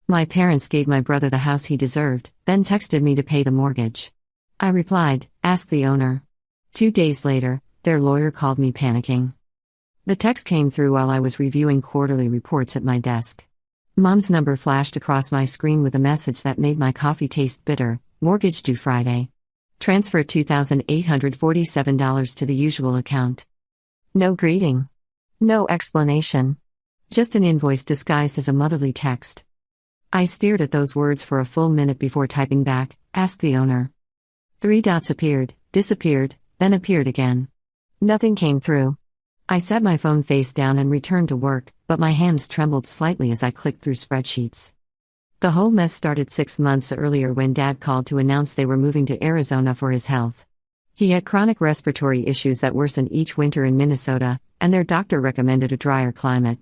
My parents gave my brother the house he deserved, then texted me to pay the mortgage. I replied, "Ask the owner." 2 days later, their lawyer called me panicking. The text came through while I was reviewing quarterly reports at my desk. Mom's number flashed across my screen with a message that made my coffee taste bitter: mortgage due Friday. Transfer $2,847 to the usual account. No greeting. No explanation. Just an invoice disguised as a motherly text. I stared at those words for a full minute before typing back, "Ask the owner." 3 dots appeared, disappeared, then appeared again. Nothing came through. I set my phone face down and returned to work, but my hands trembled slightly as I clicked through spreadsheets. The whole mess started 6 months earlier when Dad called to announce they were moving to Arizona for his health. He had chronic respiratory issues that worsen each winter in Minnesota, and their doctor recommended a drier climate.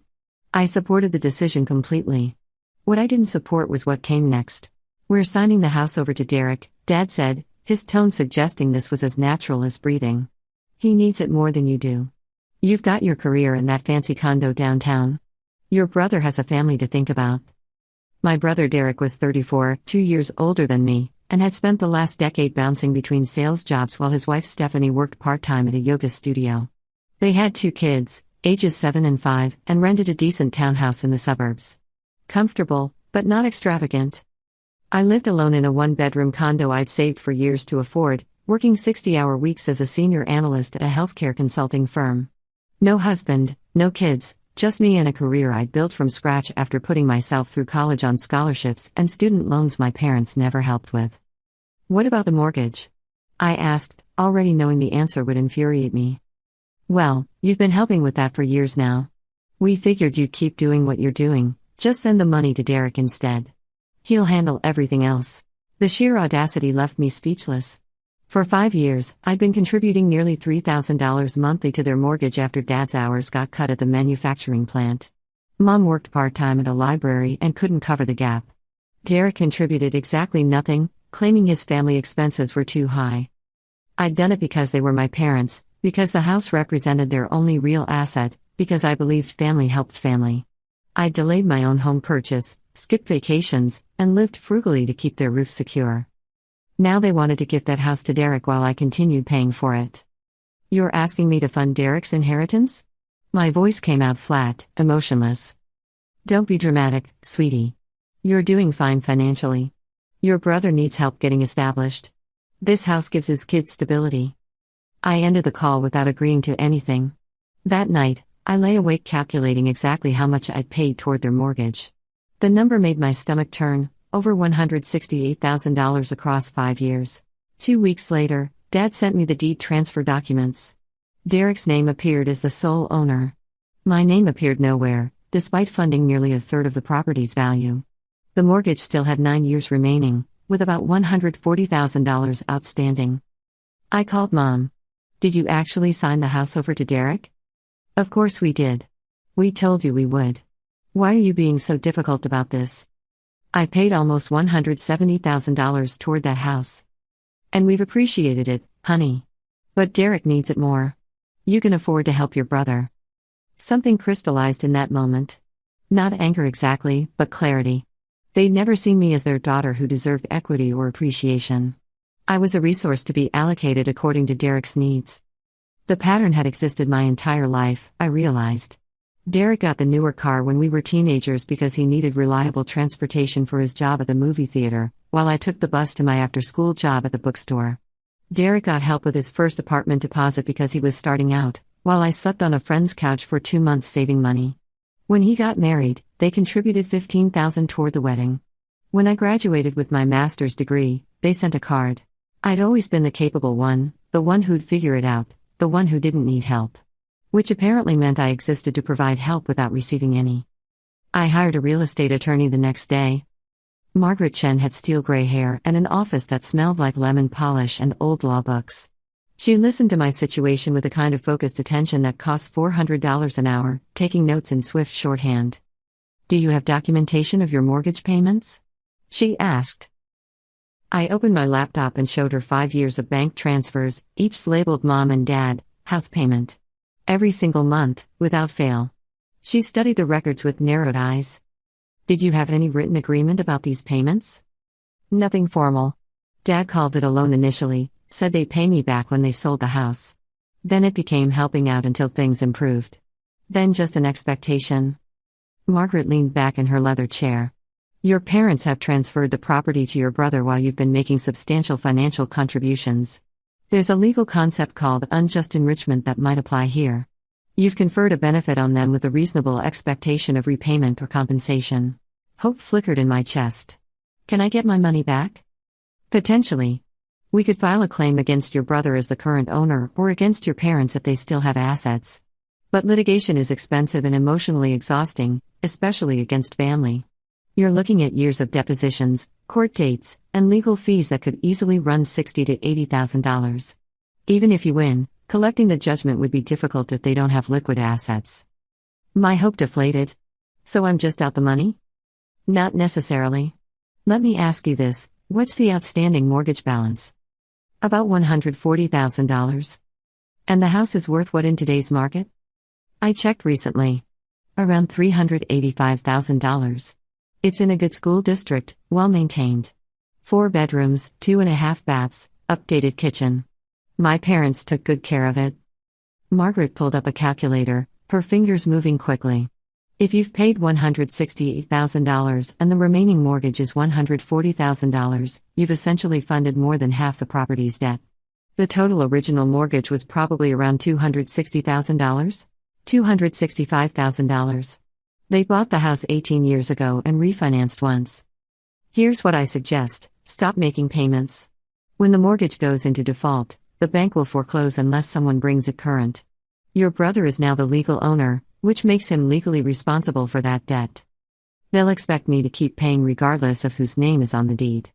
I supported the decision completely. What I didn't support was what came next. "We're signing the house over to Derek," Dad said, his tone suggesting this was as natural as breathing. "He needs it more than you do. You've got your career and that fancy condo downtown. Your brother has a family to think about." My brother Derek was 34, 2 years older than me, and had spent the last decade bouncing between sales jobs while his wife Stephanie worked part-time at a yoga studio. They had 2 kids, ages 7 and 5, and rented a decent townhouse in the suburbs. Comfortable, but not extravagant. I lived alone in a 1-bedroom condo I'd saved for years to afford, working 60-hour weeks as a senior analyst at a healthcare consulting firm. No husband, no kids, just me and a career I'd built from scratch after putting myself through college on scholarships and student loans my parents never helped with. "What about the mortgage?" I asked, already knowing the answer would infuriate me. "Well, you've been helping with that for years now. We figured you'd keep doing what you're doing. Just send the money to Derek instead. He'll handle everything else." The sheer audacity left me speechless. For 5 years, I'd been contributing nearly $3,000 monthly to their mortgage after Dad's hours got cut at the manufacturing plant. Mom worked part-time at a library and couldn't cover the gap. Derek contributed exactly nothing, claiming his family expenses were too high. I'd done it because they were my parents, because the house represented their only real asset, because I believed family helped family. I'd delayed my own home purchase, skipped vacations, and lived frugally to keep their roof secure. Now they wanted to gift that house to Derek while I continued paying for it. "You're asking me to fund Derek's inheritance?" My voice came out flat, emotionless. "Don't be dramatic, sweetie. You're doing fine financially. Your brother needs help getting established. This house gives his kids stability." I ended the call without agreeing to anything. That night, I lay awake calculating exactly how much I'd paid toward their mortgage. The number made my stomach turn, over $168,000 across 5 years. 2 weeks later, Dad sent me the deed transfer documents. Derek's name appeared as the sole owner. My name appeared nowhere, despite funding nearly a third of the property's value. The mortgage still had 9 years remaining, with about $140,000 outstanding. I called Mom. "Did you actually sign the house over to Derek?" "Of course we did. We told you we would. Why are you being so difficult about this? I paid almost $170,000 toward that house. And we've appreciated it, honey. But Derek needs it more. You can afford to help your brother." Something crystallized in that moment. Not anger exactly, but clarity. They'd never seen me as their daughter who deserved equity or appreciation. I was a resource to be allocated according to Derek's needs. The pattern had existed my entire life, I realized. Derek got the newer car when we were teenagers because he needed reliable transportation for his job at the movie theater, while I took the bus to my after-school job at the bookstore. Derek got help with his first apartment deposit because he was starting out, while I slept on a friend's couch for 2 months saving money. When he got married, they contributed $15,000 toward the wedding. When I graduated with my master's degree, they sent a card. I'd always been the capable one, the one who'd figure it out, the one who didn't need help. Which apparently meant I existed to provide help without receiving any. I hired a real estate attorney the next day. Margaret Chen had steel gray hair and an office that smelled like lemon polish and old law books. She listened to my situation with the kind of focused attention that costs $400 an hour, taking notes in swift shorthand. "Do you have documentation of your mortgage payments?" she asked. I opened my laptop and showed her 5 years of bank transfers, each labeled Mom and Dad, house payment. Every single month, without fail. She studied the records with narrowed eyes. Did you have any written agreement about these payments? Nothing formal. Dad called it a loan initially, said they'd pay me back when they sold the house. Then it became helping out until things improved. Then just an expectation. Margaret leaned back in her leather chair. Your parents have transferred the property to your brother while you've been making substantial financial contributions. There's a legal concept called unjust enrichment that might apply here. You've conferred a benefit on them with a reasonable expectation of repayment or compensation. Hope flickered in my chest. Can I get my money back? Potentially. We could file a claim against your brother as the current owner or against your parents if they still have assets. But litigation is expensive and emotionally exhausting, especially against family. You're looking at years of depositions, court dates, and legal fees that could easily run $60,000 to $80,000. Even if you win, collecting the judgment would be difficult if they don't have liquid assets. My hope deflated. So I'm just out the money? Not necessarily. Let me ask you this, what's the outstanding mortgage balance? About $140,000. And the house is worth what in today's market? I checked recently. Around $385,000. It's in a good school district, well maintained. 4 bedrooms, 2.5 baths, updated kitchen. My parents took good care of it. Margaret pulled up a calculator, her fingers moving quickly. If you've paid $168,000 and the remaining mortgage is $140,000, you've essentially funded more than half the property's debt. The total original mortgage was probably around $260,000? $265,000. They bought the house 18 years ago and refinanced once. Here's what I suggest: stop making payments. When the mortgage goes into default, the bank will foreclose unless someone brings it current. Your brother is now the legal owner, which makes him legally responsible for that debt. They'll expect me to keep paying regardless of whose name is on the deed.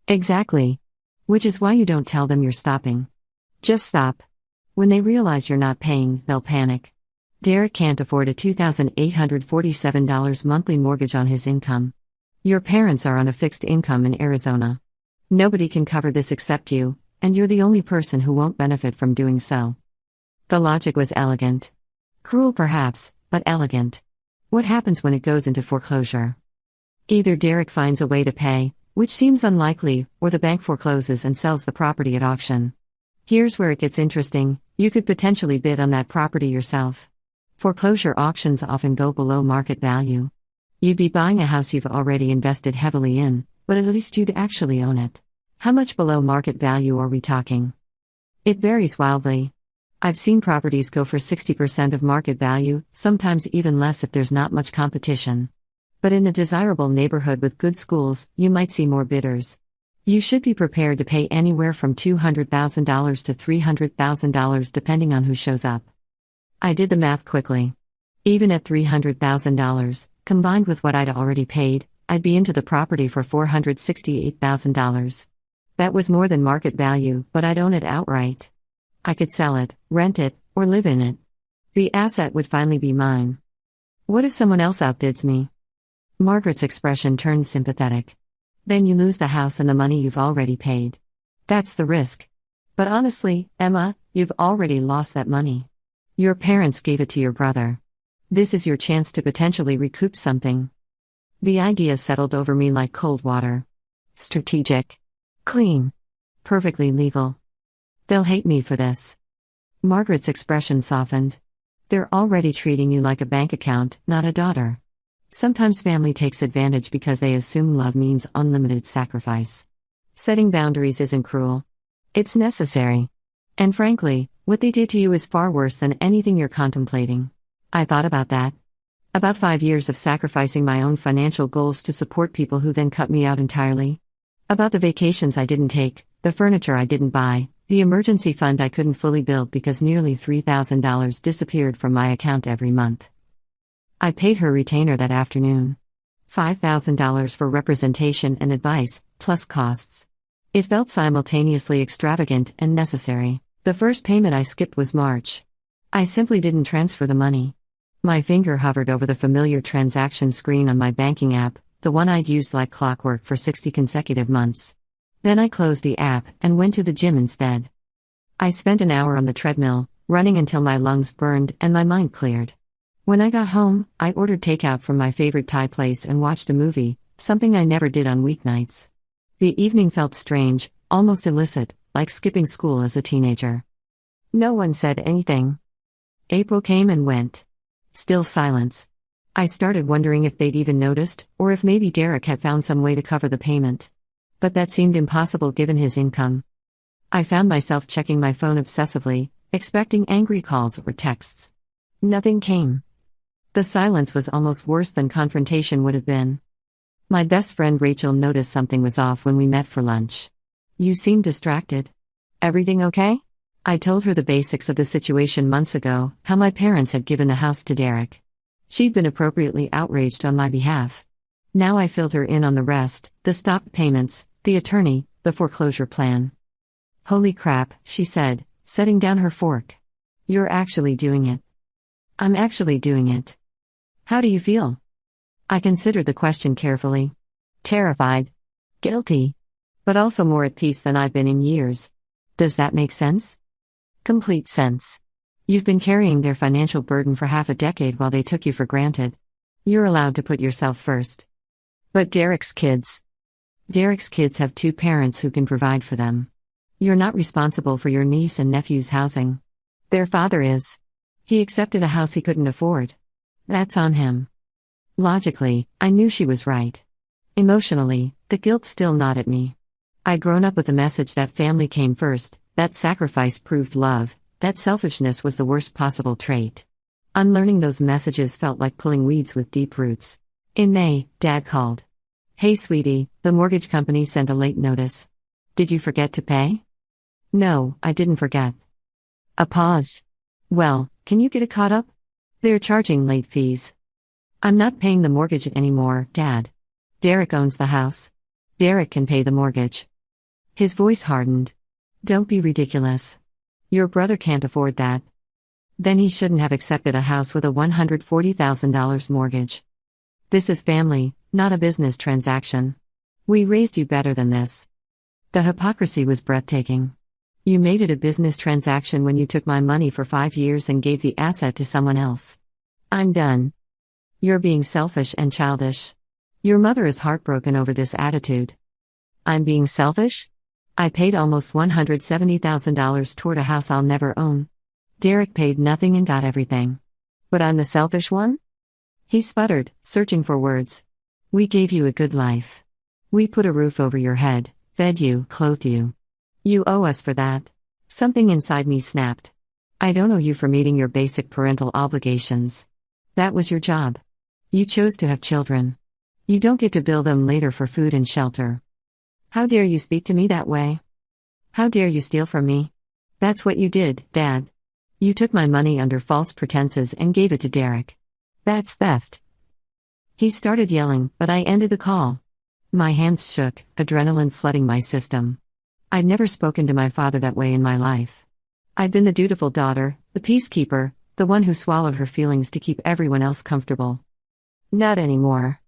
Exactly. Which is why you don't tell them you're stopping. Just stop. When they realize you're not paying, they'll panic. Derek can't afford a $2,847 monthly mortgage on his income. Your parents are on a fixed income in Arizona. Nobody can cover this except you, and you're the only person who won't benefit from doing so. The logic was elegant. Cruel perhaps, but elegant. What happens when it goes into foreclosure? Either Derek finds a way to pay, which seems unlikely, or the bank forecloses and sells the property at auction. Here's where it gets interesting: you could potentially bid on that property yourself. Foreclosure auctions often go below market value. You'd be buying a house you've already invested heavily in, but at least you'd actually own it. How much below market value are we talking? It varies wildly. I've seen properties go for 60% of market value, sometimes even less if there's not much competition. But in a desirable neighborhood with good schools, you might see more bidders. You should be prepared to pay anywhere from $200,000 to $300,000 depending on who shows up. I did the math quickly. Even at $300,000, combined with what I'd already paid, I'd be into the property for $468,000. That was more than market value, but I'd own it outright. I could sell it, rent it, or live in it. The asset would finally be mine. What if someone else outbids me? Margaret's expression turned sympathetic. Then you lose the house and the money you've already paid. That's the risk. But honestly, Emma, you've already lost that money. Your parents gave it to your brother. This is your chance to potentially recoup something. The idea settled over me like cold water. Strategic. Clean. Perfectly legal. They'll hate me for this. Margaret's expression softened. They're already treating you like a bank account, not a daughter. Sometimes family takes advantage because they assume love means unlimited sacrifice. Setting boundaries isn't cruel. It's necessary. And frankly, what they did to you is far worse than anything you're contemplating. I thought about that. About 5 years of sacrificing my own financial goals to support people who then cut me out entirely. About the vacations I didn't take, the furniture I didn't buy, the emergency fund I couldn't fully build because nearly $3,000 disappeared from my account every month. I paid her retainer that afternoon. $5,000 for representation and advice, plus costs. It felt simultaneously extravagant and necessary. The first payment I skipped was March. I simply didn't transfer the money. My finger hovered over the familiar transaction screen on my banking app, the one I'd used like clockwork for 60 consecutive months. Then I closed the app and went to the gym instead. I spent an hour on the treadmill, running until my lungs burned and my mind cleared. When I got home, I ordered takeout from my favorite Thai place and watched a movie, something I never did on weeknights. The evening felt strange, almost illicit, like skipping school as a teenager. No one said anything. April came and went. Still silence. I started wondering if they'd even noticed, or if maybe Derek had found some way to cover the payment. But that seemed impossible given his income. I found myself checking my phone obsessively, expecting angry calls or texts. Nothing came. The silence was almost worse than confrontation would have been. My best friend Rachel noticed something was off when we met for lunch. "You seem distracted. Everything okay?" I told her the basics of the situation months ago, how my parents had given the house to Derek. She'd been appropriately outraged on my behalf. Now I filled her in on the rest: the stopped payments, the attorney, the foreclosure plan. "Holy crap," she said, setting down her fork. "You're actually doing it." "I'm actually doing it." "How do you feel?" I considered the question carefully. Terrified. Guilty. But also more at peace than I've been in years. Does that make sense? Complete sense. You've been carrying their financial burden for half a decade while they took you for granted. You're allowed to put yourself first. But Derek's kids. Derek's kids have two parents who can provide for them. You're not responsible for your niece and nephew's housing. Their father is. He accepted a house he couldn't afford. That's on him. Logically, I knew she was right. Emotionally, the guilt still gnawed at me. I'd grown up with the message that family came first, that sacrifice proved love, that selfishness was the worst possible trait. Unlearning those messages felt like pulling weeds with deep roots. In May, Dad called. "Hey sweetie, the mortgage company sent a late notice. Did you forget to pay?" "No, I didn't forget." A pause. "Well, can you get it caught up? They're charging late fees." "I'm not paying the mortgage anymore, Dad. Derek owns the house. Derek can pay the mortgage." His voice hardened. "Don't be ridiculous. Your brother can't afford that." Then he shouldn't have accepted a house with a $140,000 mortgage. This is family, not a business transaction. We raised you better than this. The hypocrisy was breathtaking. You made it a business transaction when you took my money for 5 years and gave the asset to someone else. I'm done. You're being selfish and childish. Your mother is heartbroken over this attitude. I'm being selfish? I paid almost $170,000 toward a house I'll never own. Derek paid nothing and got everything. But I'm the selfish one? He sputtered, searching for words. We gave you a good life. We put a roof over your head, fed you, clothed you. You owe us for that. Something inside me snapped. I don't owe you for meeting your basic parental obligations. That was your job. You chose to have children. You don't get to bill them later for food and shelter. How dare you speak to me that way? How dare you steal from me? That's what you did, Dad. You took my money under false pretenses and gave it to Derek. That's theft. He started yelling, but I ended the call. My hands shook, adrenaline flooding my system. I'd never spoken to my father that way in my life. I'd been the dutiful daughter, the peacekeeper, the one who swallowed her feelings to keep everyone else comfortable. Not anymore.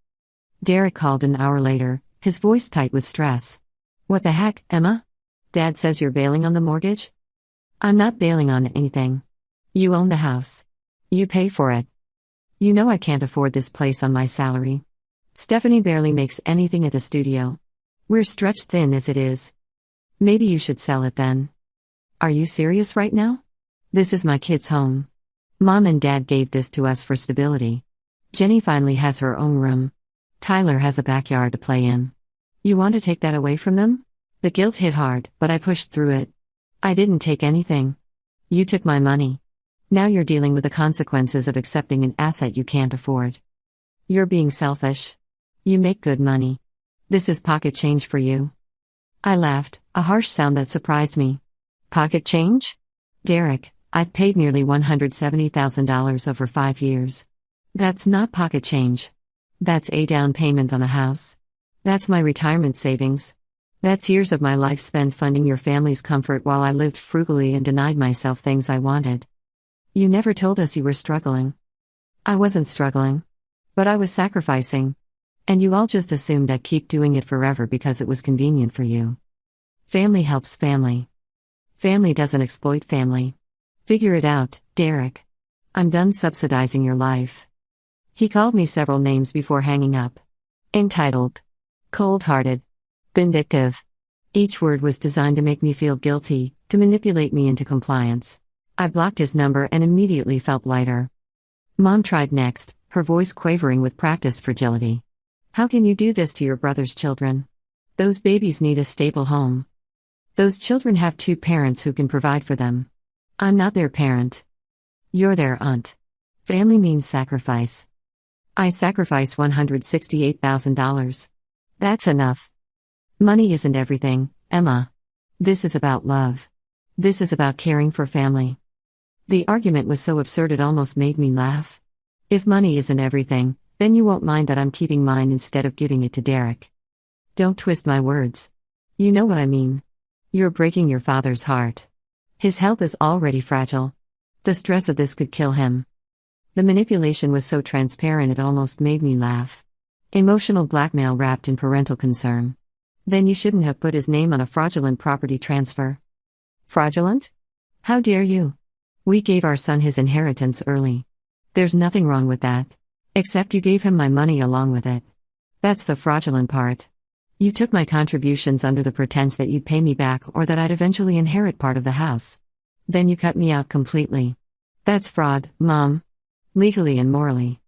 Derek called an hour later, his voice tight with stress. What the heck, Emma? Dad says you're bailing on the mortgage? I'm not bailing on anything. You own the house. You pay for it. You know I can't afford this place on my salary. Stephanie barely makes anything at the studio. We're stretched thin as it is. Maybe you should sell it then. Are you serious right now? This is my kids' home. Mom and Dad gave this to us for stability. Jenny finally has her own room. Tyler has a backyard to play in. You want to take that away from them? The guilt hit hard, but I pushed through it. I didn't take anything. You took my money. Now you're dealing with the consequences of accepting an asset you can't afford. You're being selfish. You make good money. This is pocket change for you. I laughed, a harsh sound that surprised me. Pocket change? Derek, I've paid nearly $170,000 over 5 years. That's not pocket change. That's a down payment on a house. That's my retirement savings. That's years of my life spent funding your family's comfort while I lived frugally and denied myself things I wanted. You never told us you were struggling. I wasn't struggling. But I was sacrificing. And you all just assumed I'd keep doing it forever because it was convenient for you. Family helps family. Family doesn't exploit family. Figure it out, Derek. I'm done subsidizing your life. He called me several names before hanging up. Entitled. Cold-hearted. Vindictive. Each word was designed to make me feel guilty, to manipulate me into compliance. I blocked his number and immediately felt lighter. Mom tried next, her voice quavering with practiced fragility. How can you do this to your brother's children? Those babies need a stable home. Those children have two parents who can provide for them. I'm not their parent. You're their aunt. Family means sacrifice. I sacrificed $168,000. That's enough. Money isn't everything, Emma. This is about love. This is about caring for family. The argument was so absurd it almost made me laugh. If money isn't everything, then you won't mind that I'm keeping mine instead of giving it to Derek. Don't twist my words. You know what I mean. You're breaking your father's heart. His health is already fragile. The stress of this could kill him. The manipulation was so transparent it almost made me laugh. Emotional blackmail wrapped in parental concern. Then you shouldn't have put his name on a fraudulent property transfer. Fraudulent? How dare you? We gave our son his inheritance early. There's nothing wrong with that. Except you gave him my money along with it. That's the fraudulent part. You took my contributions under the pretense that you'd pay me back or that I'd eventually inherit part of the house. Then you cut me out completely. That's fraud, Mom. Legally and morally.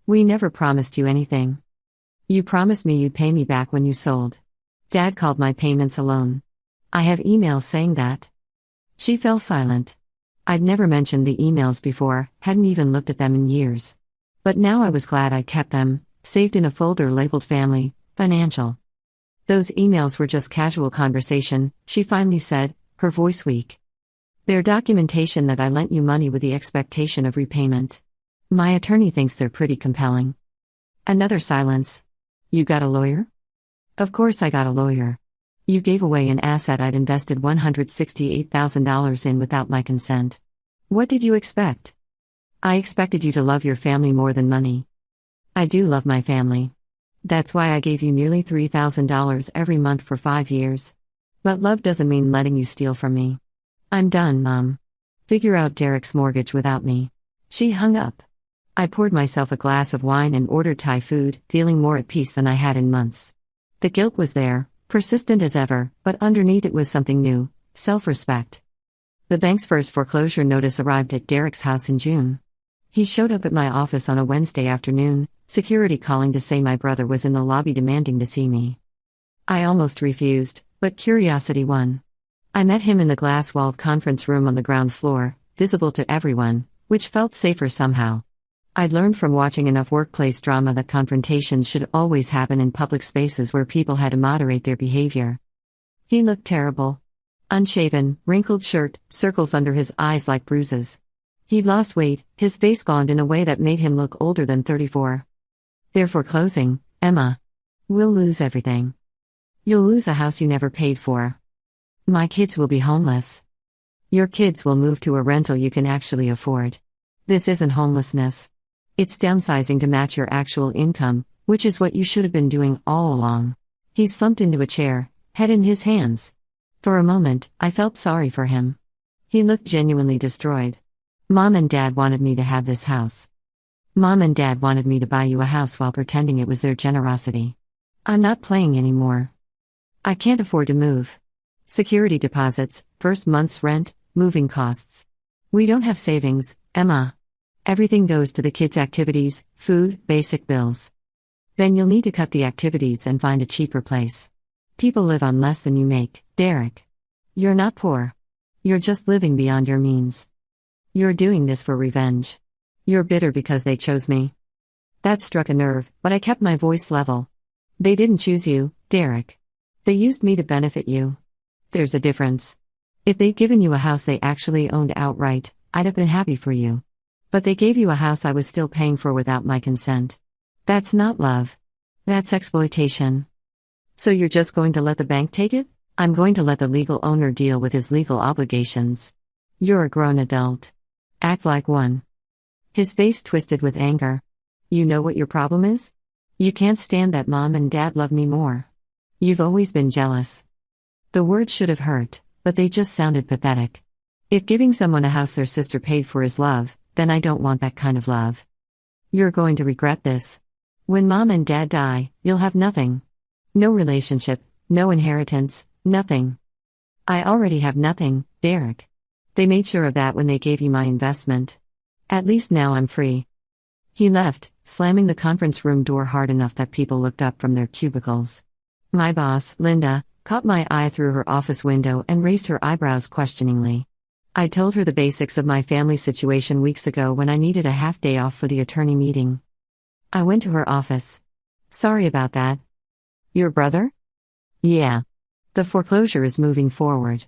We never promised you anything. You promised me you'd pay me back when you sold. Dad called my payments a loan. I have emails saying that. She fell silent. I'd never mentioned the emails before, hadn't even looked at them in years. But now I was glad I'd kept them, saved in a folder labeled Family, Financial. Those emails were just casual conversation, she finally said, her voice weak. They're documentation that I lent you money with the expectation of repayment. My attorney thinks they're pretty compelling. Another silence. You got a lawyer? Of course I got a lawyer. You gave away an asset I'd invested $168,000 in without my consent. What did you expect? I expected you to love your family more than money. I do love my family. That's why I gave you nearly $3,000 every month for 5 years. But love doesn't mean letting you steal from me. I'm done, Mom. Figure out Derek's mortgage without me. She hung up. I poured myself a glass of wine and ordered Thai food, feeling more at peace than I had in months. The guilt was there, persistent as ever, but underneath it was something new, self-respect. The bank's first foreclosure notice arrived at Derek's house in June. He showed up at my office on a Wednesday afternoon, security calling to say my brother was in the lobby demanding to see me. I almost refused, but curiosity won. I met him in the glass-walled conference room on the ground floor, visible to everyone, which felt safer somehow. I'd learned from watching enough workplace drama that confrontations should always happen in public spaces where people had to moderate their behavior. He looked terrible. Unshaven, wrinkled shirt, circles under his eyes like bruises. He'd lost weight, his face gone in a way that made him look older than 34. They're foreclosing, Emma. We'll lose everything. You'll lose a house you never paid for. My kids will be homeless. Your kids will move to a rental you can actually afford. This isn't homelessness. It's downsizing to match your actual income, which is what you should have been doing all along. He slumped into a chair, head in his hands. For a moment, I felt sorry for him. He looked genuinely destroyed. Mom and Dad wanted me to have this house. Mom and Dad wanted me to buy you a house while pretending it was their generosity. I'm not playing anymore. I can't afford to move. Security deposits, first month's rent, moving costs. We don't have savings, Emma. Everything goes to the kids' activities, food, basic bills. Then you'll need to cut the activities and find a cheaper place. People live on less than you make, Derek. You're not poor. You're just living beyond your means. You're doing this for revenge. You're bitter because they chose me. That struck a nerve, but I kept my voice level. They didn't choose you, Derek. They used me to benefit you. There's a difference. If they'd given you a house they actually owned outright, I'd have been happy for you. But they gave you a house I was still paying for without my consent. That's not love. That's exploitation. So you're just going to let the bank take it? I'm going to let the legal owner deal with his legal obligations. You're a grown adult. Act like one. His face twisted with anger. You know what your problem is? You can't stand that Mom and Dad love me more. You've always been jealous. The words should have hurt, but they just sounded pathetic. If giving someone a house their sister paid for is love, then I don't want that kind of love. You're going to regret this. When mom and dad die, you'll have nothing. No relationship, no inheritance, nothing. I already have nothing, Derek. They made sure of that when they gave you my investment. At least now I'm free. He left, slamming the conference room door hard enough that people looked up from their cubicles. My boss, Linda, caught my eye through her office window and raised her eyebrows questioningly. I told her the basics of my family situation weeks ago when I needed a half day off for the attorney meeting. I went to her office. Sorry about that. Your brother? Yeah. The foreclosure is moving forward.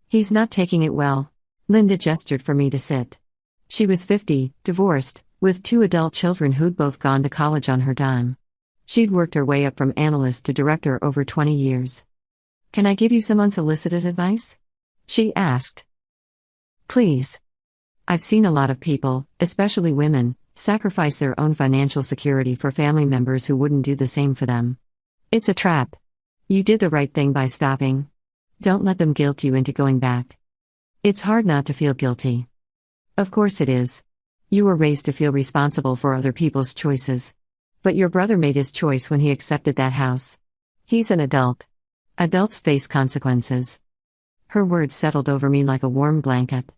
He's not taking it well. Linda gestured for me to sit. She was 50, divorced, with 2 adult children who'd both gone to college on her dime. She'd worked her way up from analyst to director over 20 years. Can I give you some unsolicited advice? She asked. Please. I've seen a lot of people, especially women, sacrifice their own financial security for family members who wouldn't do the same for them. It's a trap. You did the right thing by stopping. Don't let them guilt you into going back. It's hard not to feel guilty. Of course it is. You were raised to feel responsible for other people's choices. But your brother made his choice when he accepted that house. He's an adult. Adults face consequences. Her words settled over me like a warm blanket.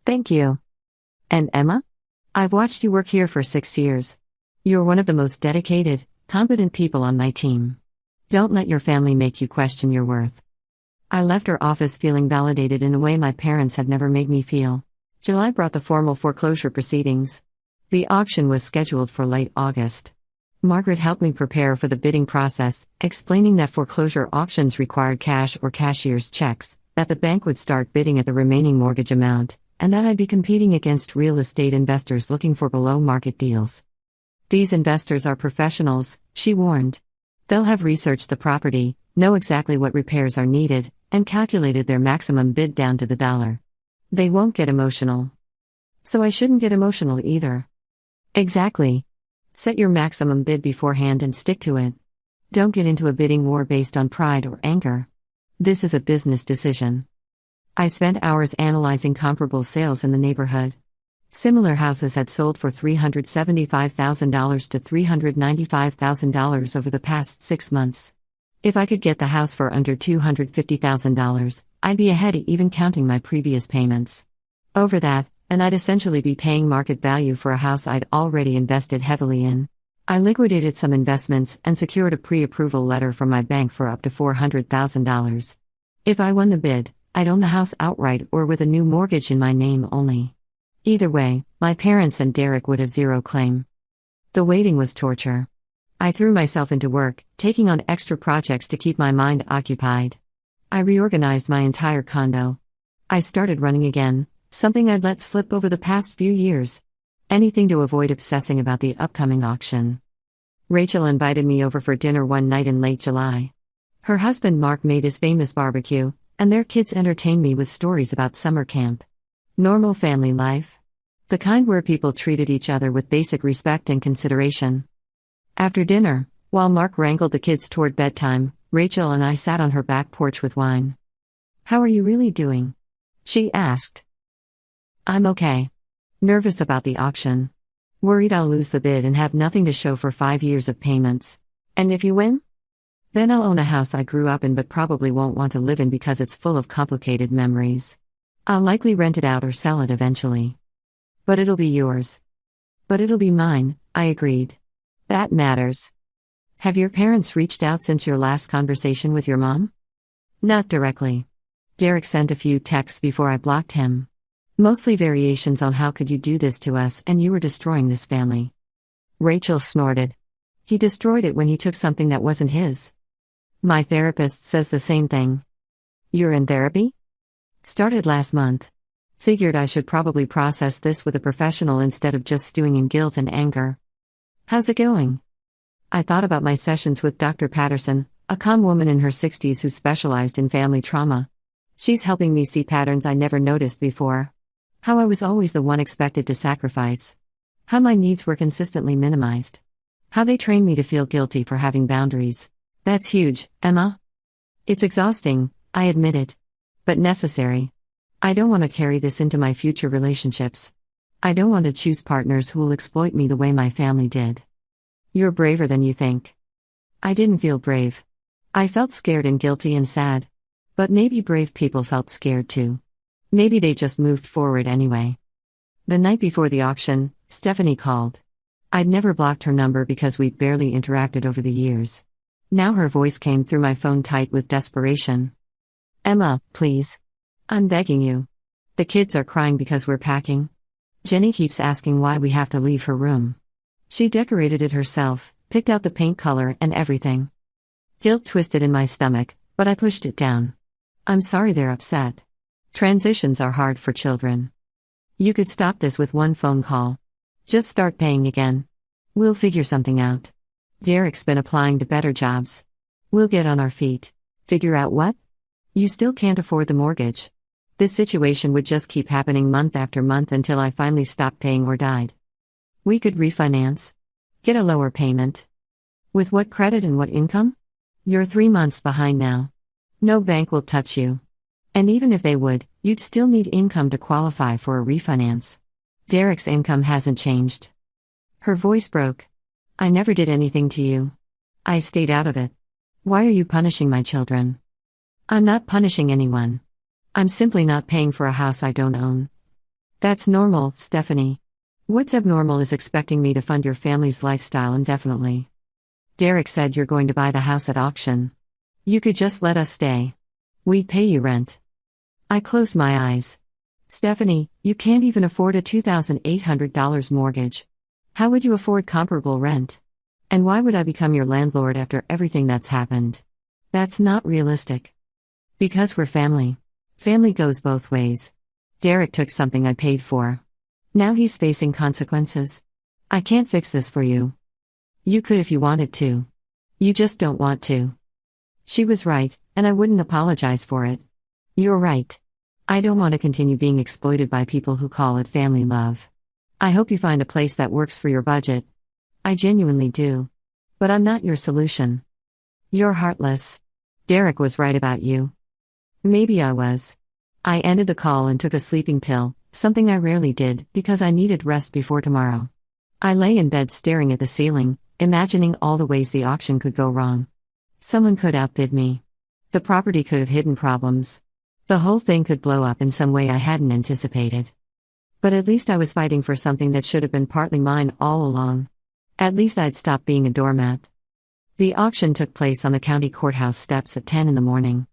Thank you. And Emma? I've watched you work here for 6 years. You're one of the most dedicated, competent people on my team. Don't let your family make you question your worth. I left her office feeling validated in a way my parents had never made me feel. July brought the formal foreclosure proceedings. The auction was scheduled for late August. Margaret helped me prepare for the bidding process, explaining that foreclosure auctions required cash or cashier's checks, that the bank would start bidding at the remaining mortgage amount, and that I'd be competing against real estate investors looking for below-market deals. These investors are professionals, she warned. They'll have researched the property, know exactly what repairs are needed, and calculated their maximum bid down to the dollar. They won't get emotional. So I shouldn't get emotional either. Exactly. Set your maximum bid beforehand and stick to it. Don't get into a bidding war based on pride or anger. This is a business decision. I spent hours analyzing comparable sales in the neighborhood. Similar houses had sold for $375,000 to $395,000 over the past 6 months. If I could get the house for under $250,000, I'd be ahead even counting my previous payments. Over that, and I'd essentially be paying market value for a house I'd already invested heavily in. I liquidated some investments and secured a pre-approval letter from my bank for up to $400,000. If I won the bid, I'd own the house outright or with a new mortgage in my name only. Either way, my parents and Derek would have zero claim. The waiting was torture. I threw myself into work, taking on extra projects to keep my mind occupied. I reorganized my entire condo. I started running again, something I'd let slip over the past few years. Anything to avoid obsessing about the upcoming auction. Rachel invited me over for dinner one night in late July. Her husband Mark made his famous barbecue, and their kids entertained me with stories about summer camp. Normal family life. The kind where people treated each other with basic respect and consideration. After dinner, while Mark wrangled the kids toward bedtime, Rachel and I sat on her back porch with wine. "How are you really doing?" she asked. "I'm okay. Nervous about the auction. Worried I'll lose the bid and have nothing to show for 5 years of payments. And if you win? Then I'll own a house I grew up in but probably won't want to live in because it's full of complicated memories. I'll likely rent it out or sell it eventually. But it'll be yours." "But it'll be mine," I agreed. "That matters." "Have your parents reached out since your last conversation with your mom?" "Not directly. Derek sent a few texts before I blocked him. Mostly variations on how could you do this to us and you were destroying this family." Rachel snorted. "He destroyed it when he took something that wasn't his." "My therapist says the same thing." "You're in therapy?" "Started last month. Figured I should probably process this with a professional instead of just stewing in guilt and anger." "How's it going?" I thought about my sessions with Dr. Patterson, a calm woman in her 60s who specialized in family trauma. She's helping me see patterns I never noticed before. How I was always the one expected to sacrifice. How my needs were consistently minimized. How they trained me to feel guilty for having boundaries. That's huge, Emma. It's exhausting, I admit it. But necessary. I don't want to carry this into my future relationships. I don't want to choose partners who will exploit me the way my family did. You're braver than you think. I didn't feel brave. I felt scared and guilty and sad. But maybe brave people felt scared too. Maybe they just moved forward anyway. The night before the auction, Stephanie called. I'd never blocked her number because we'd barely interacted over the years. Now her voice came through my phone tight with desperation. Emma, please. I'm begging you. The kids are crying because we're packing. Jenny keeps asking why we have to leave her room. She decorated it herself, picked out the paint color and everything. Guilt twisted in my stomach, but I pushed it down. I'm sorry they're upset. Transitions are hard for children. You could stop this with one phone call. Just start paying again. We'll figure something out. Derek's been applying to better jobs. We'll get on our feet. Figure out what? You still can't afford the mortgage. This situation would just keep happening month after month until I finally stopped paying or died. We could refinance. Get a lower payment. With what credit and what income? You're 3 months behind now. No bank will touch you. And even if they would, you'd still need income to qualify for a refinance. Derek's income hasn't changed. Her voice broke. I never did anything to you. I stayed out of it. Why are you punishing my children? I'm not punishing anyone. I'm simply not paying for a house I don't own. That's normal, Stephanie. What's abnormal is expecting me to fund your family's lifestyle indefinitely. Derek said you're going to buy the house at auction. You could just let us stay. We'd pay you rent. I closed my eyes. Stephanie, you can't even afford a $2,800 mortgage. How would you afford comparable rent? And why would I become your landlord after everything that's happened? That's not realistic. Because we're family. Family goes both ways. Derek took something I paid for. Now he's facing consequences. I can't fix this for you. You could if you wanted to. You just don't want to. She was right, and I wouldn't apologize for it. You're right. I don't want to continue being exploited by people who call it family love. I hope you find a place that works for your budget. I genuinely do. But I'm not your solution. You're heartless. Derek was right about you. Maybe I was. I ended the call and took a sleeping pill, something I rarely did because I needed rest before tomorrow. I lay in bed staring at the ceiling, imagining all the ways the auction could go wrong. Someone could outbid me. The property could have hidden problems. The whole thing could blow up in some way I hadn't anticipated. But at least I was fighting for something that should have been partly mine all along. At least I'd stopped being a doormat. The auction took place on the county courthouse steps at 10 in the morning.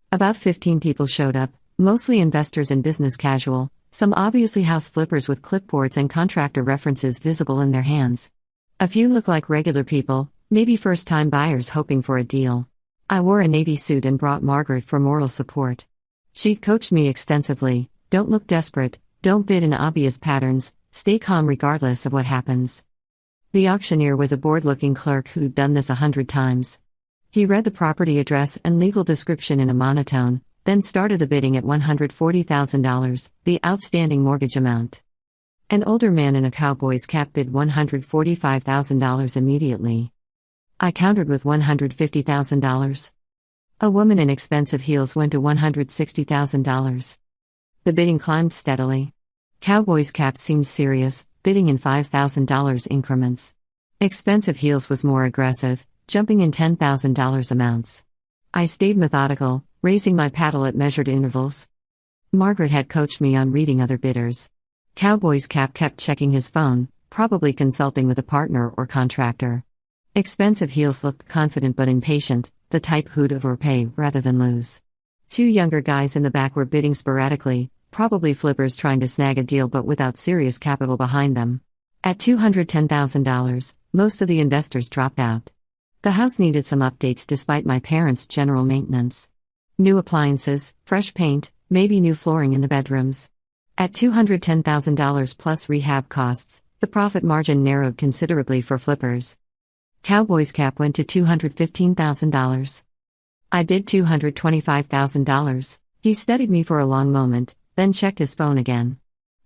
About 15 people showed up, mostly investors and business casual, some obviously house flippers with clipboards and contractor references visible in their hands. A few looked like regular people, maybe first-time buyers hoping for a deal. I wore a navy suit and brought Margaret for moral support. She'd coached me extensively: don't look desperate, don't bid in obvious patterns, stay calm regardless of what happens. The auctioneer was a bored-looking clerk who'd done this 100 times. He read the property address and legal description in a monotone, then started the bidding at $140,000, the outstanding mortgage amount. An older man in a cowboy's cap bid $145,000 immediately. I countered with $150,000. A woman in expensive heels went to $160,000. The bidding climbed steadily. Cowboy's cap seemed serious, bidding in $5,000 increments. Expensive heels was more aggressive, jumping in $10,000 amounts. I stayed methodical, raising my paddle at measured intervals. Margaret had coached me on reading other bidders. Cowboy's cap kept checking his phone, probably consulting with a partner or contractor. Expensive heels looked confident but impatient, the type who'd overpay rather than lose. 2 younger guys in the back were bidding sporadically, probably flippers trying to snag a deal but without serious capital behind them. At $210,000, most of the investors dropped out. The house needed some updates despite my parents' general maintenance. New appliances, fresh paint, maybe new flooring in the bedrooms. At $210,000 plus rehab costs, the profit margin narrowed considerably for flippers. Cowboy's cap went to $215,000. I bid $225,000. He studied me for a long moment, then checked his phone again.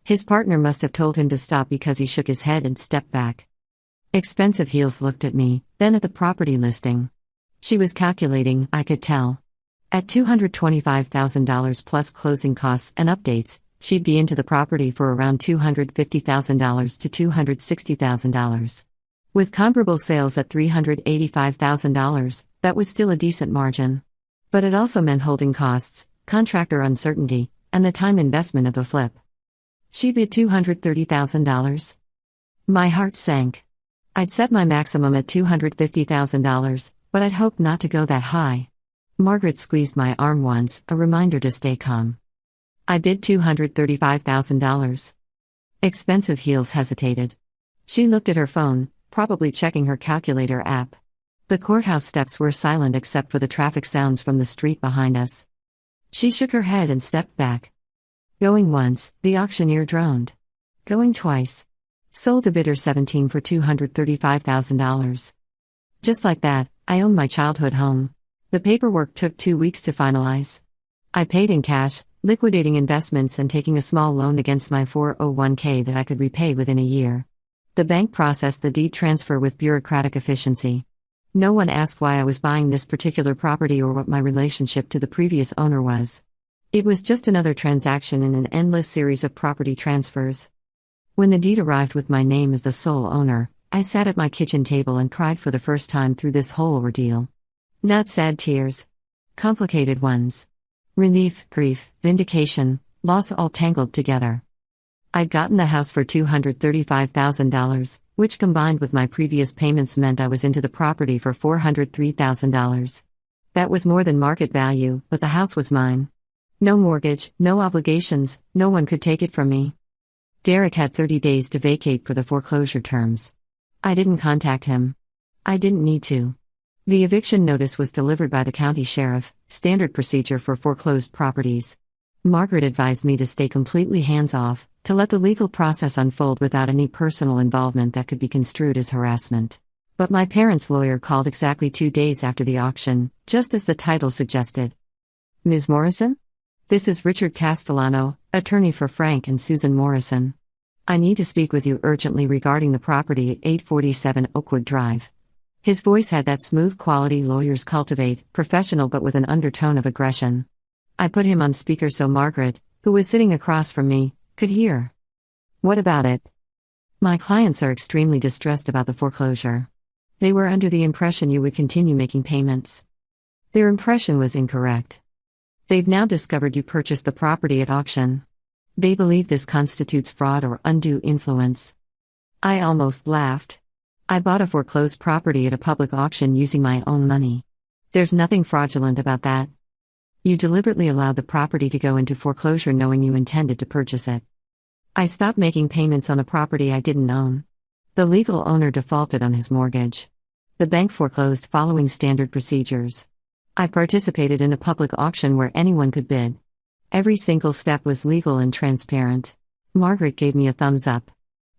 His partner must have told him to stop because he shook his head and stepped back. Expensive heels looked at me, then at the property listing. She was calculating, I could tell. At $225,000 plus closing costs and updates, She'd be into the property for around $250,000 to $260,000. With comparable sales at $385,000, that was still a decent margin. But it also meant holding costs, contractor uncertainty, and the time investment of a flip. She bid $230,000. My heart sank. I'd set my maximum at $250,000, but I'd hoped not to go that high. Margaret squeezed my arm once, a reminder to stay calm. I bid $235,000. Expensive Heels hesitated. She looked at her phone, probably checking her calculator app. The courthouse steps were silent except for the traffic sounds from the street behind us. She shook her head and stepped back. Going once, the auctioneer droned. Going twice. Sold to bidder 17 for $235,000. Just like that, I owned my childhood home. The paperwork took 2 weeks to finalize. I paid in cash, liquidating investments and taking a small loan against my 401k that I could repay within a year. The bank processed the deed transfer with bureaucratic efficiency. No one asked why I was buying this particular property or what my relationship to the previous owner was. It was just another transaction in an endless series of property transfers. When the deed arrived with my name as the sole owner, I sat at my kitchen table and cried for the first time through this whole ordeal. Not sad tears. Complicated ones. Relief, grief, vindication, loss all tangled together. I'd gotten the house for $235,000, which combined with my previous payments meant I was into the property for $403,000. That was more than market value, but the house was mine. No mortgage, no obligations, no one could take it from me. Derek had 30 days to vacate per the foreclosure terms. I didn't contact him. I didn't need to. The eviction notice was delivered by the county sheriff, standard procedure for foreclosed properties. Margaret advised me to stay completely hands-off, to let the legal process unfold without any personal involvement that could be construed as harassment. But my parents' lawyer called exactly 2 days after the auction, just as the title suggested. Ms. Morrison? This is Richard Castellano, attorney for Frank and Susan Morrison. I need to speak with you urgently regarding the property at 847 Oakwood Drive. His voice had that smooth quality lawyers cultivate, professional but with an undertone of aggression. I put him on speaker so Margaret, who was sitting across from me, could hear. What about it? My clients are extremely distressed about the foreclosure. They were under the impression you would continue making payments. Their impression was incorrect. They've now discovered you purchased the property at auction. They believe this constitutes fraud or undue influence. I almost laughed. I bought a foreclosed property at a public auction using my own money. There's nothing fraudulent about that. You deliberately allowed the property to go into foreclosure knowing you intended to purchase it. I stopped making payments on a property I didn't own. The legal owner defaulted on his mortgage. The bank foreclosed following standard procedures. I participated in a public auction where anyone could bid. Every single step was legal and transparent. Margaret gave me a thumbs up.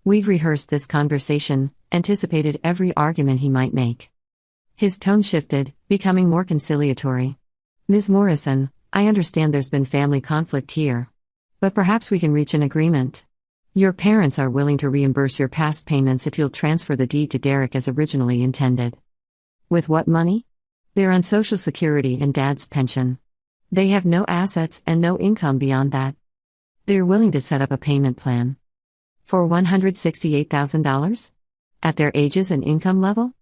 We'd rehearsed this conversation, anticipated every argument he might make. His tone shifted, becoming more conciliatory. Ms. Morrison, I understand there's been family conflict here. But perhaps we can reach an agreement. Your parents are willing to reimburse your past payments if you'll transfer the deed to Derek as originally intended. With what money? They're on Social Security and Dad's pension. They have no assets and no income beyond that. They're willing to set up a payment plan. For $168,000? At their ages and income level?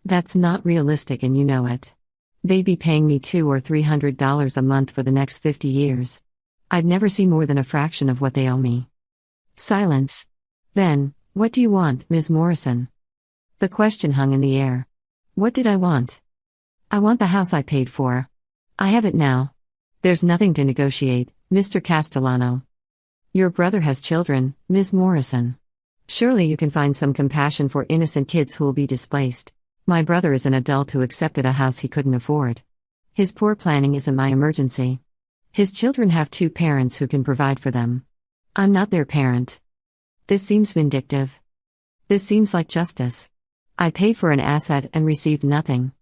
That's not realistic and you know it. They'd be paying me $200 or $300 a month for the next 50 years. I'd never see more than a fraction of what they owe me. Silence. Then, what do you want, Ms. Morrison? The question hung in the air. What did I want? I want the house I paid for. I have it now. There's nothing to negotiate, Mr. Castellano. Your brother has children, Ms. Morrison. Surely you can find some compassion for innocent kids who will be displaced. My brother is an adult who accepted a house he couldn't afford. His poor planning isn't my emergency. His children have 2 parents who can provide for them. I'm not their parent. This seems vindictive. This seems like justice. I paid for an asset and received nothing.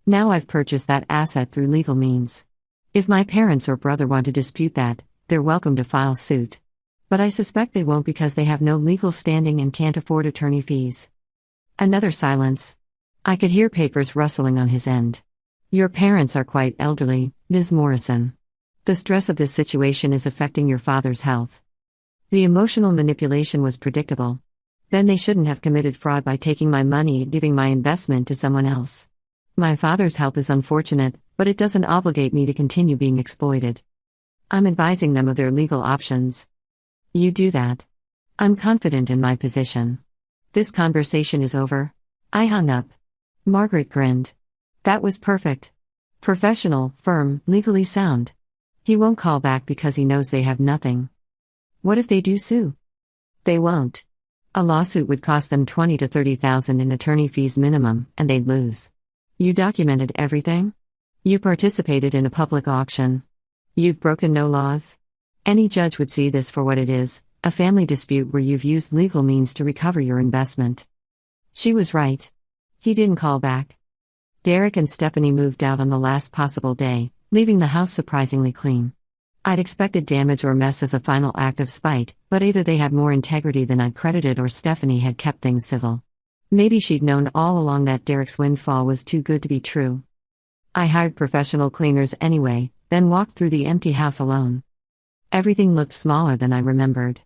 Now I've purchased that asset through legal means. If my parents or brother want to dispute that, they're welcome to file suit. But I suspect they won't because they have no legal standing and can't afford attorney fees. Another silence. I could hear papers rustling on his end. Your parents are quite elderly, Ms. Morrison. The stress of this situation is affecting your father's health. The emotional manipulation was predictable. Then they shouldn't have committed fraud by taking my money and giving my investment to someone else. My father's help is unfortunate, but it doesn't obligate me to continue being exploited. I'm advising them of their legal options. You do that. I'm confident in my position. This conversation is over. I hung up. Margaret grinned. That was perfect. Professional, firm, legally sound. He won't call back because he knows they have nothing. What if they do sue? They won't. A lawsuit would cost them $20,000 to $30,000 in attorney fees minimum, and they'd lose. You documented everything? You participated in a public auction. You've broken no laws? Any judge would see this for what it is, a family dispute where you've used legal means to recover your investment. She was right. He didn't call back. Derek and Stephanie moved out on the last possible day, leaving the house surprisingly clean. I'd expected damage or mess as a final act of spite, but either they had more integrity than I'd credited or Stephanie had kept things civil. Maybe she'd known all along that Derek's windfall was too good to be true. I hired professional cleaners anyway, then walked through the empty house alone. Everything looked smaller than I remembered.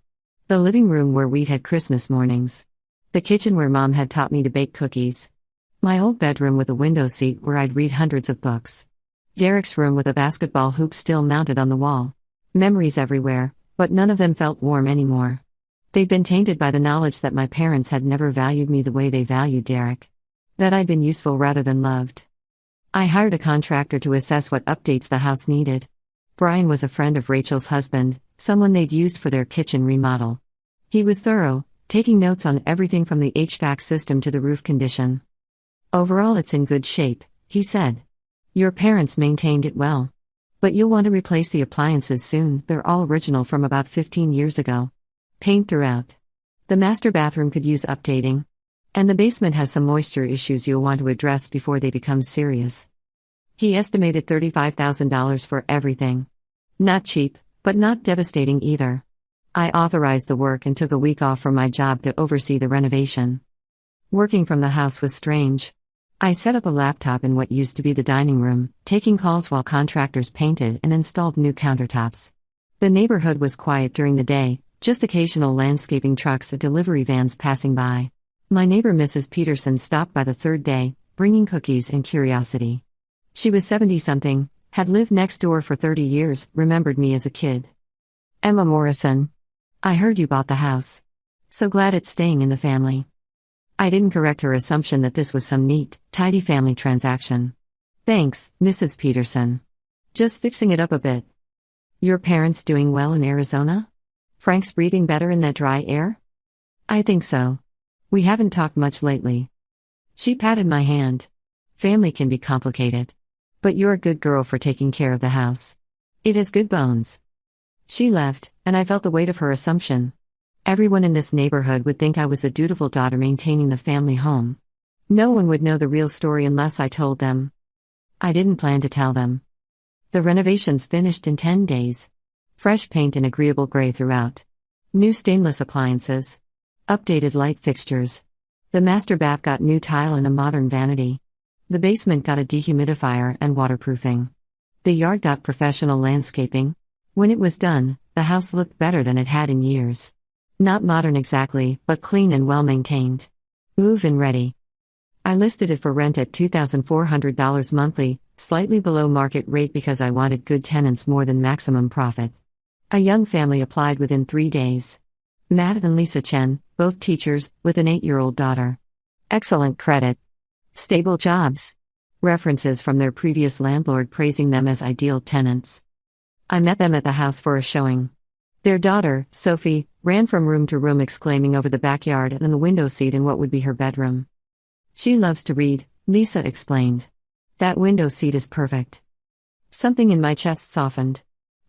The living room where we'd had Christmas mornings. The kitchen where Mom had taught me to bake cookies. My old bedroom with a window seat where I'd read hundreds of books. Derek's room with a basketball hoop still mounted on the wall. Memories everywhere, but none of them felt warm anymore. They'd been tainted by the knowledge that my parents had never valued me the way they valued Derek. That I'd been useful rather than loved. I hired a contractor to assess what updates the house needed. Brian was a friend of Rachel's husband, someone they'd used for their kitchen remodel. He was thorough, taking notes on everything from the HVAC system to the roof condition. Overall, it's in good shape, he said. Your parents maintained it well. But you'll want to replace the appliances soon, they're all original from about 15 years ago. Paint throughout. The master bathroom could use updating. And the basement has some moisture issues you'll want to address before they become serious. He estimated $35,000 for everything. Not cheap, but not devastating either. I authorized the work and took a week off from my job to oversee the renovation. Working from the house was strange. I set up a laptop in what used to be the dining room, taking calls while contractors painted and installed new countertops. The neighborhood was quiet during the day, just occasional landscaping trucks and delivery vans passing by. My neighbor Mrs. Peterson stopped by the third day, bringing cookies and curiosity. She was 70-something, had lived next door for 30 years, remembered me as a kid. Emma Morrison. I heard you bought the house. So glad it's staying in the family. I didn't correct her assumption that this was some neat, tidy family transaction. Thanks, Mrs. Peterson. Just fixing it up a bit. Your parents doing well in Arizona? Frank's breathing better in that dry air? I think so. We haven't talked much lately. She patted my hand. Family can be complicated. But you're a good girl for taking care of the house. It has good bones. She left, and I felt the weight of her assumption. Everyone in this neighborhood would think I was the dutiful daughter maintaining the family home. No one would know the real story unless I told them. I didn't plan to tell them. The renovations finished in 10 days. Fresh paint and agreeable gray throughout. New stainless appliances. Updated light fixtures. The master bath got new tile and a modern vanity. The basement got a dehumidifier and waterproofing. The yard got professional landscaping. When it was done, the house looked better than it had in years. Not modern exactly, but clean and well-maintained. Move-in ready. I listed it for rent at $2,400 monthly, slightly below market rate because I wanted good tenants more than maximum profit. A young family applied within 3 days. Matt and Lisa Chen, both teachers, with an 8-year-old daughter. Excellent credit. Stable jobs. References from their previous landlord praising them as ideal tenants. I met them at the house for a showing. Their daughter, Sophie, ran from room to room exclaiming over the backyard and the window seat in what would be her bedroom. She loves to read, Lisa explained. That window seat is perfect. Something in my chest softened.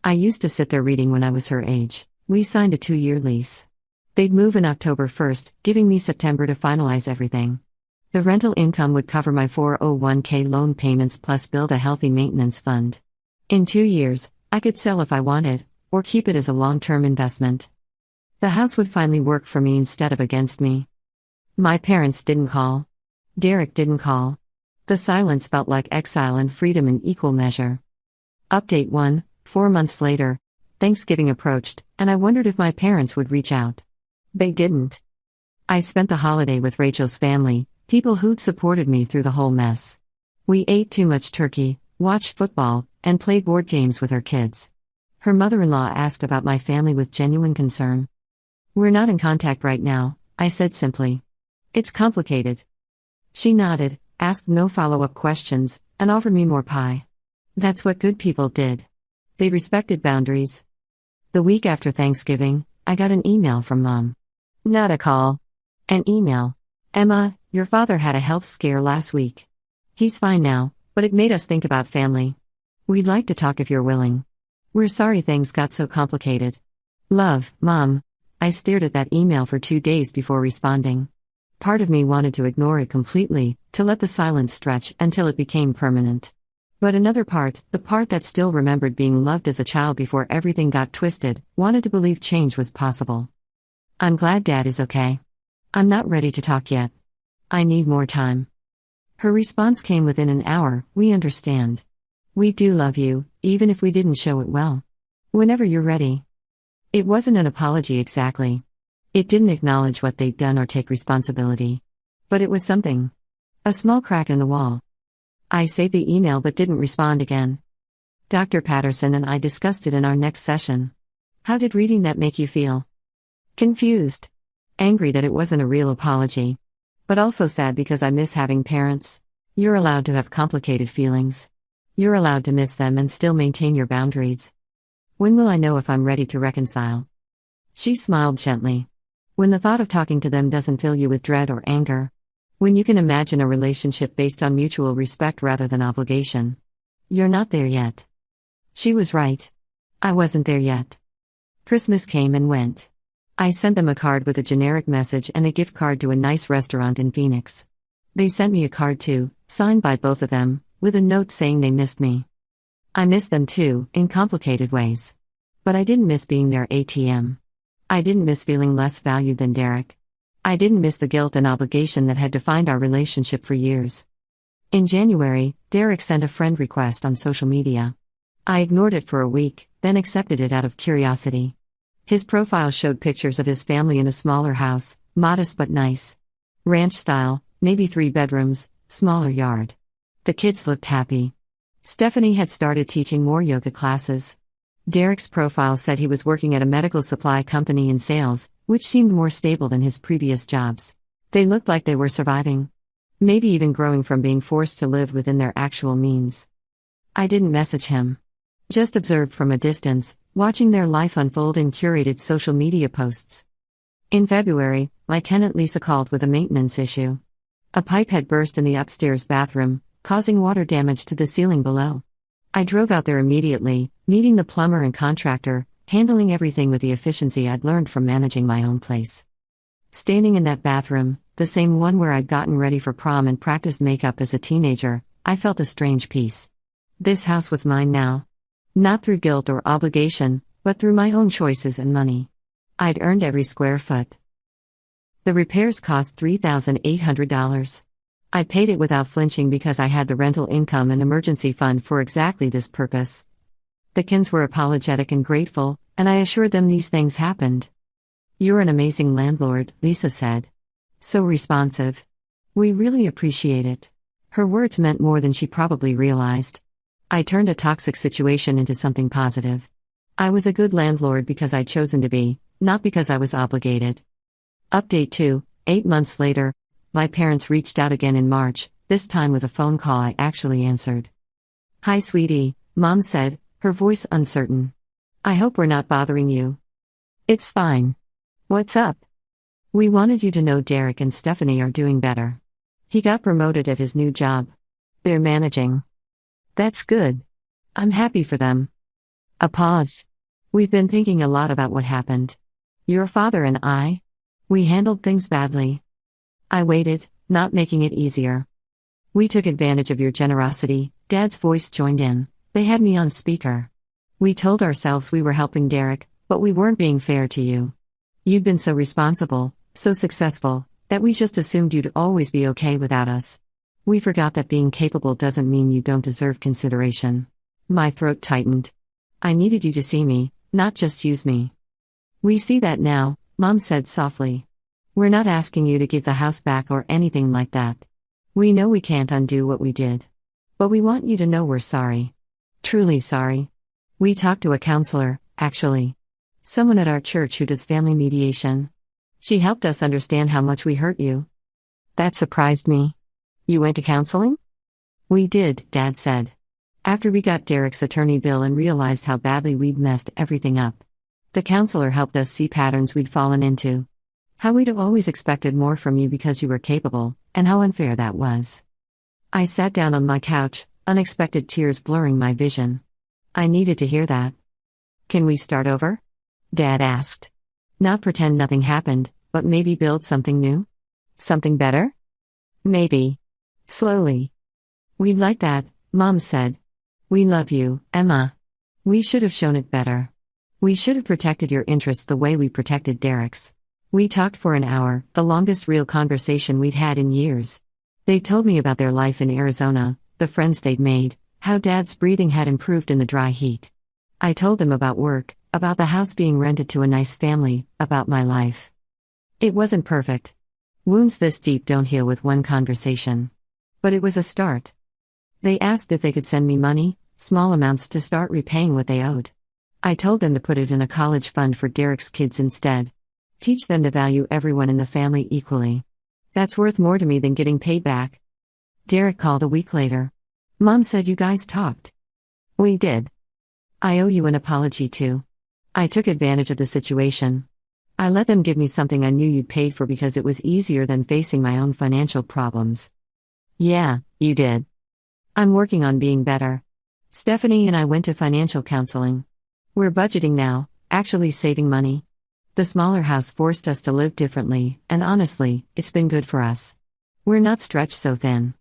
I used to sit there reading when I was her age. We signed a 2-year lease. They'd move in October 1st, giving me September to finalize everything. The rental income would cover my 401k loan payments plus build a healthy maintenance fund. In 2 years, I could sell if I wanted, or keep it as a long-term investment. The house would finally work for me instead of against me. My parents didn't call. Derek didn't call. The silence felt like exile and freedom in equal measure. Update 1, 4 months later. Thanksgiving approached, and I wondered if my parents would reach out. They didn't. I spent the holiday with Rachel's family, people who'd supported me through the whole mess. We ate too much turkey, watched football, and played board games with her kids. Her mother-in-law asked about my family with genuine concern. "We're not in contact right now," I said simply. "It's complicated." She nodded, asked no follow-up questions, and offered me more pie. That's what good people did. They respected boundaries. The week after Thanksgiving, I got an email from Mom. Not a call. An email. "Emma, your father had a health scare last week. He's fine now, but it made us think about family. We'd like to talk if you're willing. We're sorry things got so complicated. Love, Mom." I stared at that email for 2 days before responding. Part of me wanted to ignore it completely, to let the silence stretch until it became permanent. But another part, the part that still remembered being loved as a child before everything got twisted, wanted to believe change was possible. "I'm glad Dad is okay. I'm not ready to talk yet. I need more time." Her response came within an hour. "We understand. We do love you, even if we didn't show it well. Whenever you're ready." It wasn't an apology exactly. It didn't acknowledge what they'd done or take responsibility. But it was something. A small crack in the wall. I saved the email but didn't respond again. Dr. Patterson and I discussed it in our next session. How did reading that make you feel? Confused. Angry that it wasn't a real apology. But also sad because I miss having parents. You're allowed to have complicated feelings. You're allowed to miss them and still maintain your boundaries. When will I know if I'm ready to reconcile? She smiled gently. When the thought of talking to them doesn't fill you with dread or anger. When you can imagine a relationship based on mutual respect rather than obligation. You're not there yet. She was right. I wasn't there yet. Christmas came and went. I sent them a card with a generic message and a gift card to a nice restaurant in Phoenix. They sent me a card too, signed by both of them, with a note saying they missed me. I missed them too, in complicated ways. But I didn't miss being their ATM. I didn't miss feeling less valued than Derek. I didn't miss the guilt and obligation that had defined our relationship for years. In January, Derek sent a friend request on social media. I ignored it for a week, then accepted it out of curiosity. His profile showed pictures of his family in a smaller house, modest but nice. Ranch style, maybe 3 bedrooms, smaller yard. The kids looked happy. Stephanie had started teaching more yoga classes. Derek's profile said he was working at a medical supply company in sales, which seemed more stable than his previous jobs. They looked like they were surviving. Maybe even growing from being forced to live within their actual means. I didn't message him. Just observed from a distance, watching their life unfold in curated social media posts. In February, my tenant Lisa called with a maintenance issue. A pipe had burst in the upstairs bathroom, causing water damage to the ceiling below. I drove out there immediately, meeting the plumber and contractor, handling everything with the efficiency I'd learned from managing my own place. Standing in that bathroom, the same one where I'd gotten ready for prom and practiced makeup as a teenager, I felt a strange peace. This house was mine now. Not through guilt or obligation, but through my own choices and money. I'd earned every square foot. The repairs cost $3,800. I paid it without flinching because I had the rental income and emergency fund for exactly this purpose. The Kins were apologetic and grateful, and I assured them these things happened. "You're an amazing landlord," Lisa said. "So responsive. We really appreciate it." Her words meant more than she probably realized. I turned a toxic situation into something positive. I was a good landlord because I'd chosen to be, not because I was obligated. Update 2, 8 months later. My parents reached out again in March, this time with a phone call I actually answered. "Hi sweetie," Mom said, her voice uncertain. "I hope we're not bothering you." "It's fine. What's up?" "We wanted you to know Derek and Stephanie are doing better. He got promoted at his new job. They're managing." "That's good. I'm happy for them." A pause. "We've been thinking a lot about what happened. Your father and I. We handled things badly." I waited, not making it easier. "We took advantage of your generosity," Dad's voice joined in. They had me on speaker. "We told ourselves we were helping Derek, but we weren't being fair to you. You'd been so responsible, so successful, that we just assumed you'd always be okay without us. We forgot that being capable doesn't mean you don't deserve consideration." My throat tightened. "I needed you to see me, not just use me. We see that now, Mom said softly. We're not asking you to give the house back or anything like that. We know we can't undo what we did. But we want you to know we're sorry. Truly sorry. We talked to a counselor, actually. Someone at our church who does family mediation. She helped us understand how much we hurt you. That surprised me. You went to counseling? We did, Dad said. After we got Derek's attorney bill and realized how badly we'd messed everything up. The counselor helped us see patterns we'd fallen into. How we'd always expected more from you because you were capable, and how unfair that was. I sat down on my couch, unexpected tears blurring my vision. I needed to hear that. Can we start over? Dad asked. Not pretend nothing happened, but maybe build something new? Something better? Maybe. Slowly. We'd like that, Mom said. We love you, Emma. We should have shown it better. We should have protected your interests the way we protected Derek's. We talked for an hour, the longest real conversation we'd had in years. They told me about their life in Arizona, the friends they'd made, how Dad's breathing had improved in the dry heat. I told them about work, about the house being rented to a nice family, about my life. It wasn't perfect. Wounds this deep don't heal with one conversation. But it was a start. They asked if they could send me money, small amounts to start repaying what they owed. I told them to put it in a college fund for Derek's kids instead. Teach them to value everyone in the family equally. That's worth more to me than getting paid back. Derek called a week later. Mom said you guys talked. We did. I owe you an apology too. I took advantage of the situation. I let them give me something I knew you'd paid for because it was easier than facing my own financial problems. Yeah, you did. I'm working on being better. Stephanie and I went to financial counseling. We're budgeting now, actually saving money. The smaller house forced us to live differently, and honestly, it's been good for us. We're not stretched so thin.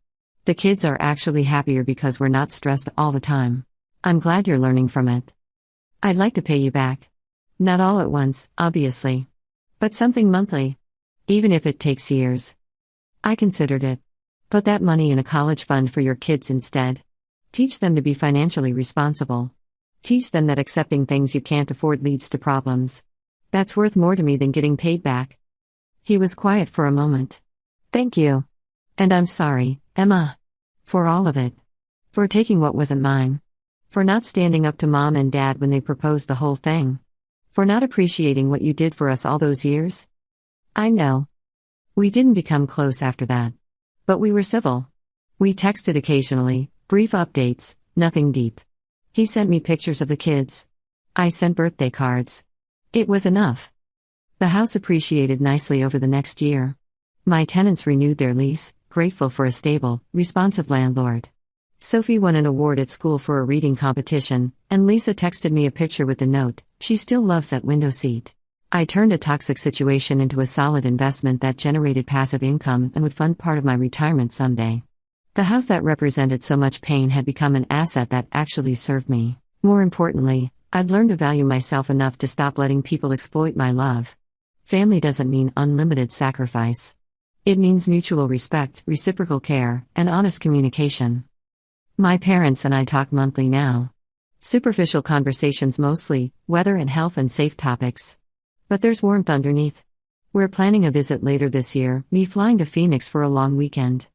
The kids are actually happier because we're not stressed all the time. I'm glad you're learning from it. I'd like to pay you back. Not all at once, obviously. But something monthly. Even if it takes years. I considered it. Put that money in a college fund for your kids instead. Teach them to be financially responsible. Teach them that accepting things you can't afford leads to problems. That's worth more to me than getting paid back. He was quiet for a moment. Thank you. And I'm sorry, Emma. For all of it. For taking what wasn't mine. For not standing up to Mom and Dad when they proposed the whole thing. For not appreciating what you did for us all those years. I know. We didn't become close after that. But we were civil. We texted occasionally, brief updates, nothing deep. He sent me pictures of the kids. I sent birthday cards. It was enough. The house appreciated nicely over the next year. My tenants renewed their lease, grateful for a stable, responsive landlord. Sophie won an award at school for a reading competition, and Lisa texted me a picture with the note, she still loves that window seat. I turned a toxic situation into a solid investment that generated passive income and would fund part of my retirement someday. The house that represented so much pain had become an asset that actually served me. More importantly, I'd learned to value myself enough to stop letting people exploit my love. Family doesn't mean unlimited sacrifice. It means mutual respect, reciprocal care, and honest communication. My parents and I talk monthly now. Superficial conversations mostly, weather and health and safe topics. But there's warmth underneath. We're planning a visit later this year, me flying to Phoenix for a long weekend.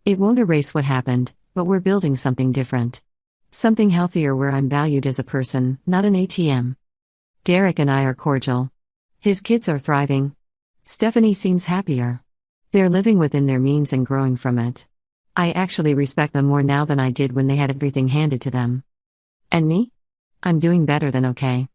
It won't erase what happened, but we're building something different. Something healthier where I'm valued as a person, not an ATM. Derek and I are cordial. His kids are thriving. Stephanie seems happier. They're living within their means and growing from it. I actually respect them more now than I did when they had everything handed to them. And me? I'm doing better than okay.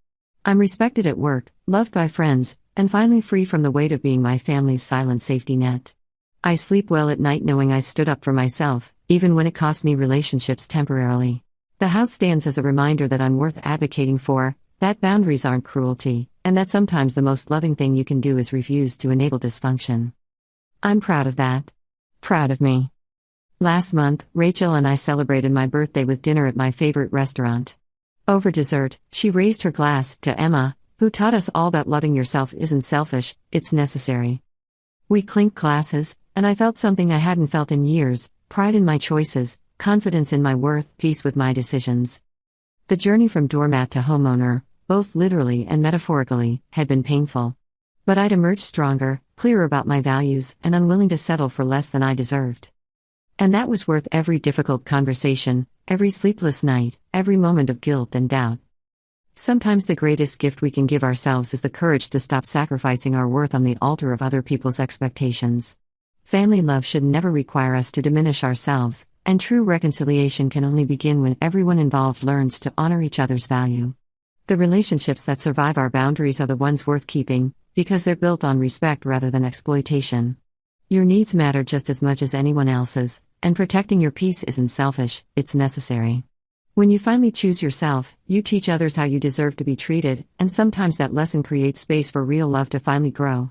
I'm respected at work, loved by friends, and finally free from the weight of being my family's silent safety net. I sleep well at night knowing I stood up for myself, even when it cost me relationships temporarily. The house stands as a reminder that I'm worth advocating for, that boundaries aren't cruelty, and that sometimes the most loving thing you can do is refuse to enable dysfunction. I'm proud of that. Proud of me. Last month, Rachel and I celebrated my birthday with dinner at my favorite restaurant. Over dessert, she raised her glass to Emma, who taught us all that loving yourself isn't selfish, it's necessary. We clinked glasses, and I felt something I hadn't felt in years, pride in my choices, confidence in my worth, peace with my decisions. The journey from doormat to homeowner both literally and metaphorically, had been painful. But I'd emerged stronger, clearer about my values, and unwilling to settle for less than I deserved. And that was worth every difficult conversation, every sleepless night, every moment of guilt and doubt. Sometimes the greatest gift we can give ourselves is the courage to stop sacrificing our worth on the altar of other people's expectations. Family love should never require us to diminish ourselves, and true reconciliation can only begin when everyone involved learns to honor each other's value. The relationships that survive our boundaries are the ones worth keeping, because they're built on respect rather than exploitation. Your needs matter just as much as anyone else's, and protecting your peace isn't selfish, it's necessary. When you finally choose yourself, you teach others how you deserve to be treated, and sometimes that lesson creates space for real love to finally grow.